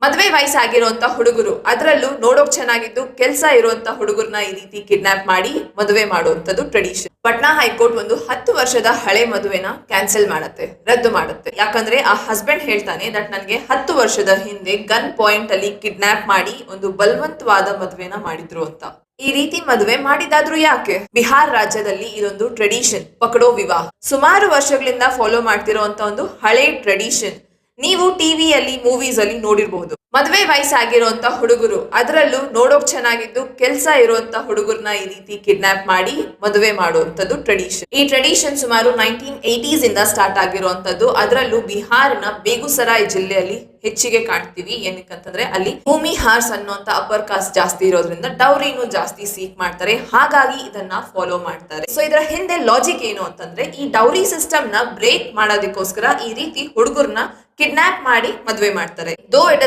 ಮದುವೆ ವಯಸ್ಸಾಗಿರುವಂತ ಹುಡುಗರು ಅದರಲ್ಲೂ ನೋಡೋಕ್ ಚೆನ್ನಾಗಿದ್ದು ಕೆಲಸ ಇರುವಂತ ಹುಡುಗರನ್ನ ಈ ರೀತಿ ಕಿಡ್ನಾಪ್ ಮಾಡಿ ಮದುವೆ ಮಾಡುವಂತದ್ದು ಟ್ರೆಡಿಷನ್. ಪಟ್ನಾ ಹೈಕೋರ್ಟ್ ಒಂದು 10 ವರ್ಷದ ಹಳೆ ಮದುವೆನ ಕ್ಯಾನ್ಸಲ್ ಮಾಡುತ್ತೆ, ರದ್ದು ಮಾಡುತ್ತೆ. ಯಾಕಂದ್ರೆ ಆ ಹಸ್ಬೆಂಡ್ ಹೇಳ್ತಾನೆ ದಟ್ ನನಗೆ 10 ವರ್ಷದ ಹಿಂದೆ ಗನ್ ಪಾಯಿಂಟ್ ಅಲ್ಲಿ ಕಿಡ್ನಾಪ್ ಮಾಡಿ ಒಂದು ಬಲವಂತವಾದ ಮದುವೆನ ಮಾಡಿದ್ರು ಅಂತ. ಈ ರೀತಿ ಮದುವೆ ಮಾಡಿದಾದ್ರೂ ಯಾಕೆ? ಬಿಹಾರ್ ರಾಜ್ಯದಲ್ಲಿ ಇದೊಂದು ಟ್ರೆಡಿಷನ್, ಪಕಡೋ ವಿವಾಹ. ಸುಮಾರು ವರ್ಷಗಳಿಂದ ಫಾಲೋ ಮಾಡ್ತಿರೋಂತ ಒಂದು ಹಳೆ ಟ್ರೆಡಿಷನ್. ನೀವು ಟಿವಿಯಲ್ಲಿ ಮೂವೀಸ್ ಅಲ್ಲಿ ನೋಡಿರಬಹುದು. ಮದುವೆ ವಯಸ್ಸಾಗಿರುವಂತ ಹುಡುಗರು ಅದರಲ್ಲೂ ನೋಡೋಕ್ ಚೆನ್ನಾಗಿದ್ದು ಕೆಲಸ ಇರುವಂತ ಹುಡುಗರನ್ನ ಈ ರೀತಿ ಕಿಡ್ನಾಪ್ ಮಾಡಿ ಮದುವೆ ಮಾಡುವಂತದ್ದು ಟ್ರೆಡಿಷನ್. ಈ ಟ್ರೆಡಿಷನ್ ಸುಮಾರು 1980s ಇಂದ ಸ್ಟಾರ್ಟ್ ಆಗಿರುವಂತದ್ದು. ಅದರಲ್ಲೂ ಬಿಹಾರ್ನ ಬೇಗುಸರಾಯ್ ಜಿಲ್ಲೆಯಲ್ಲಿ ಹೆಚ್ಚಿಗೆ ಕಾಣ್ತೀವಿ. ಏನಕ್ಕಂತಂದ್ರೆ ಅಲ್ಲಿ ಭೂಮಿ ಹಾರ್ಸ್ ಅನ್ನುವಂತ ಅಪ್ಪರ್ ಕಾಸ್ಟ್ ಜಾಸ್ತಿ ಇರೋದ್ರಿಂದ ಡೌರಿನು ಜಾಸ್ತಿ ಸೀಕ್ ಮಾಡ್ತಾರೆ, ಹಾಗಾಗಿ ಇದನ್ನ ಫಾಲೋ ಮಾಡ್ತಾರೆ. ಸೊ ಇದರ ಹಿಂದೆ ಲಾಜಿಕ್ ಏನು ಅಂತಂದ್ರೆ ಈ ಡೌರಿ ಸಿಸ್ಟಮ್ ನ ಬ್ರೇಕ್ ಮಾಡೋದಕ್ಕೋಸ್ಕರ ಈ ರೀತಿ ಹುಡುಗರನ್ನ ಕಿಡ್ನಾಪ್ ಮಾಡಿ ಮದುವೆ ಮಾಡ್ತಾರೆ. Though it is